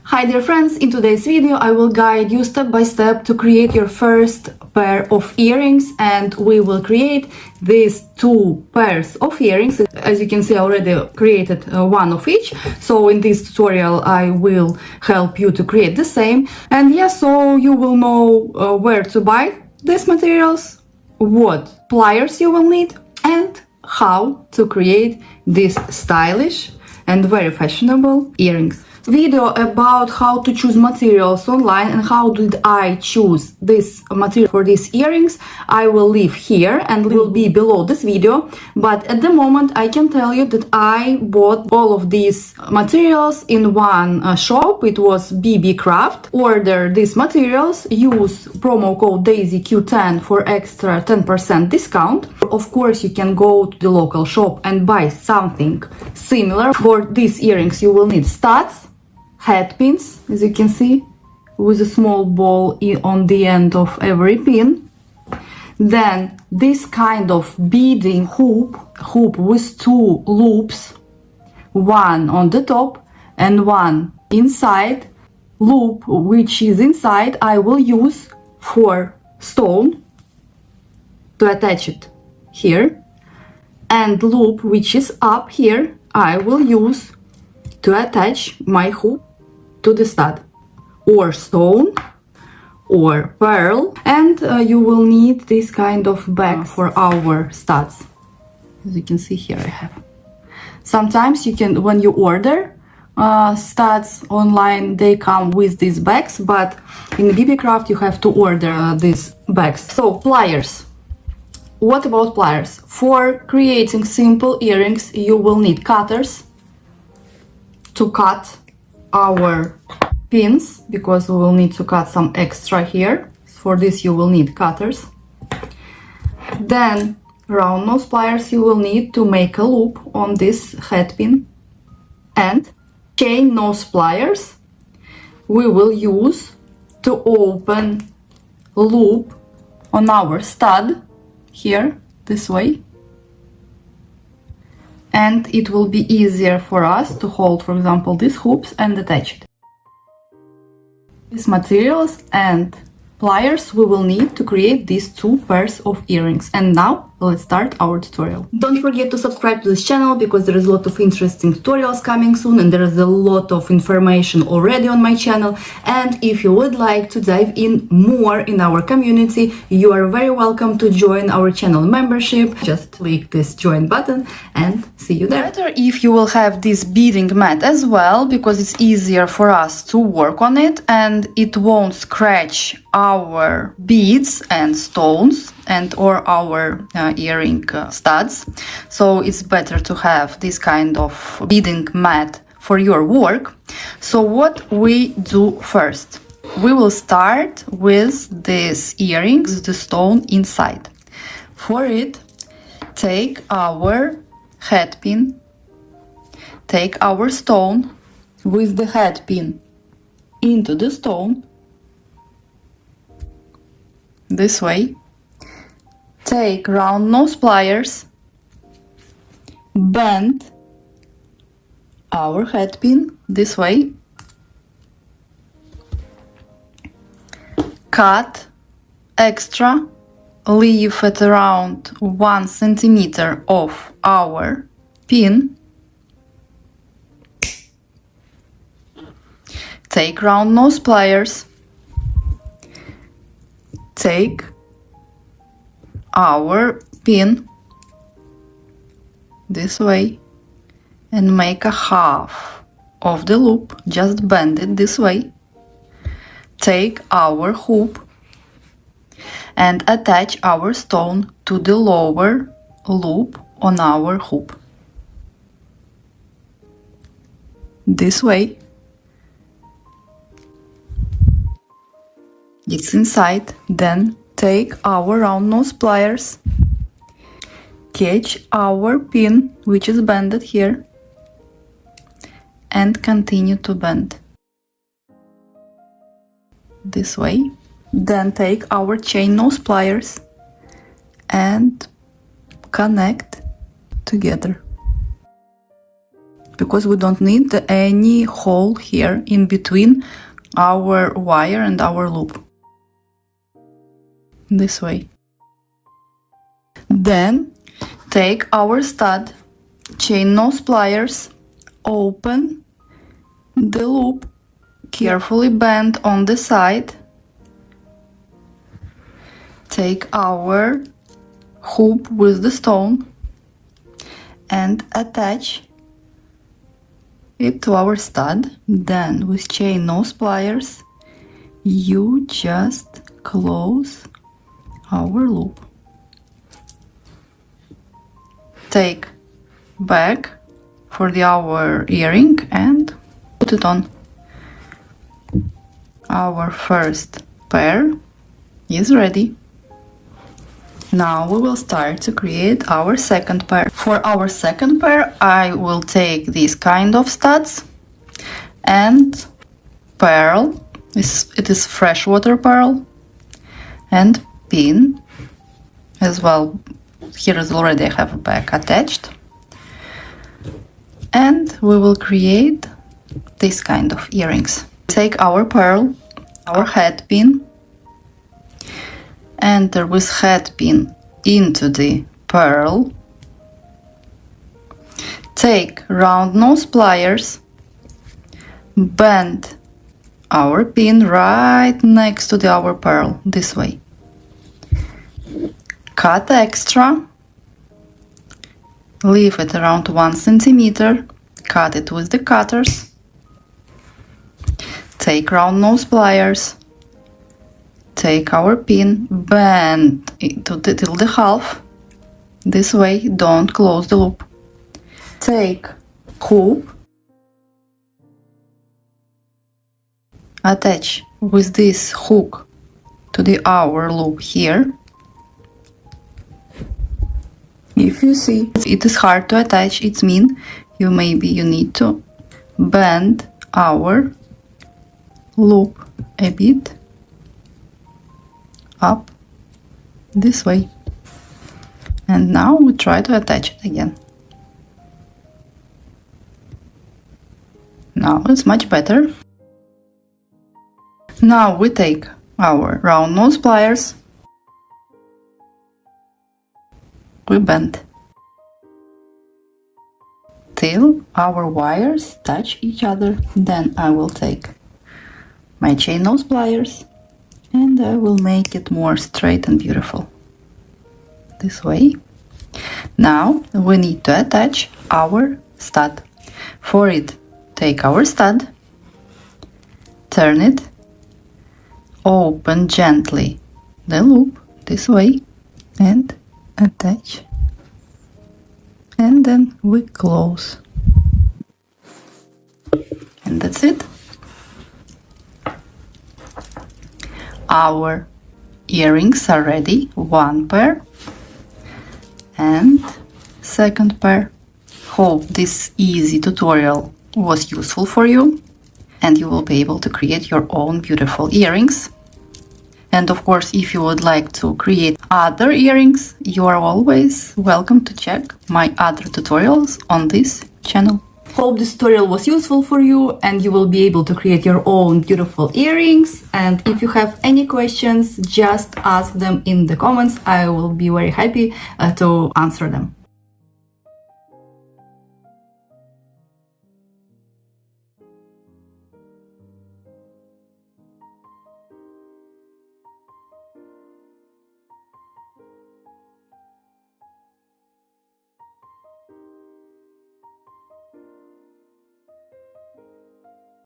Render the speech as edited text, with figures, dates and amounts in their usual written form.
Hi dear friends, in today's video I will guide you step by step to create your first pair of earrings, and we will create these two pairs of earrings. As you can see, I already created one of each, so in this tutorial I will help you to create the same. And yeah, so you will know where to buy these materials, what pliers you will need, and how to create these stylish and very fashionable earrings. Video about how to choose materials online and how did I choose this material for these earrings I will leave here and will be below this video. But at the moment I can tell you that I bought all of these materials in one shop. It was BB Craft. Order these materials, use promo code DaisyQ10 for extra 10% discount. Of course, you can go to the local shop and buy something similar. For these earrings you will need studs, head pins, as you can see, with a small ball on the end of every pin. Then this kind of beading hoop with two loops, one on the top and one inside. Loop which is inside I will use for stone to attach it here, and loop which is up here I will use to attach my hoop to the stud or stone or pearl. And you will need this kind of bag for our studs. As you can see here I have. Sometimes you can, when you order studs online, they come with these bags, but in BB Craft you have to order these bags. So pliers. What about pliers? For creating simple earrings you will need cutters to cut our pins, because we will need to cut some extra here. For this you will need cutters. Then round nose pliers you will need to make a loop on this head pin, and chain nose pliers we will use to open loop on our stud here, this way, and it will be easier for us to hold, for example, these hoops and attach it. These materials and pliers we will need to create these two pairs of earrings. And now let's start our tutorial. Don't forget to subscribe to this channel, because there is a lot of interesting tutorials coming soon and there is a lot of information already on my channel. And if you would like to dive in more in our community, you are very welcome to join our channel membership. Just click this join button and see you there. Better if you will have this beading mat as well, because it's easier for us to work on it and it won't scratch our beads and stones and or our earring studs. So it's better to have this kind of beading mat for your work. So what we do first, we will start with these earrings, the stone inside. For it, take our head pin, take our stone with the head pin into the stone, this way. Take round nose pliers, bend our head pin this way, cut extra, leave at around 1 centimeter of our pin, take round nose pliers, take our pin this way and make a half of the loop, just bend it this way. Take our hoop and attach our stone to the lower loop on our hoop, this way. It's inside. Then take our round nose pliers, catch our pin which is bended here and continue to bend this way. Then take our chain nose pliers and connect together. because we don't need any hole here in between our wire and our loop. This way. Then take our stud, chain nose pliers, open the loop, carefully bend on the side, take our hoop with the stone and attach it to our stud. Then with chain nose pliers you just close our loop. Take back for our earring and put it on. Our first pair is ready. Now we will start to create our second pair. For our second pair, I will take these kind of studs and pearl. It is freshwater pearl, and pin as well. Here is already I have a back attached, and we will create this kind of earrings. Take our pearl, our head pin, enter with head pin into the pearl, take round nose pliers, bend our pin right next to our pearl, this way, cut extra, leave it around 1 centimeter, cut it with the cutters, take round nose pliers, take our pin, bend it till the half, this way, don't close the loop. Take hoop, attach with this hook to the our loop here. If you see it is hard to attach, it means you need to bend our loop a bit up this way. And now we try to attach it again. Now it's much better. Now we take our round nose pliers, we bend till our wires touch each other. Then I will take my chain nose pliers and I will make it more straight and beautiful. This way. Now we need to attach our stud. For it, take our stud, turn it, open gently the loop this way and attach, and then we close, and that's it. Our earrings are ready, one pair and second pair. Hope this easy tutorial was useful for you and you will be able to create your own beautiful earrings. And of course, if you would like to create other earrings, you are always welcome to check my other tutorials on this channel. Hope this tutorial was useful for you and you will be able to create your own beautiful earrings. And if you have any questions, just ask them in the comments. I will be very happy to answer them.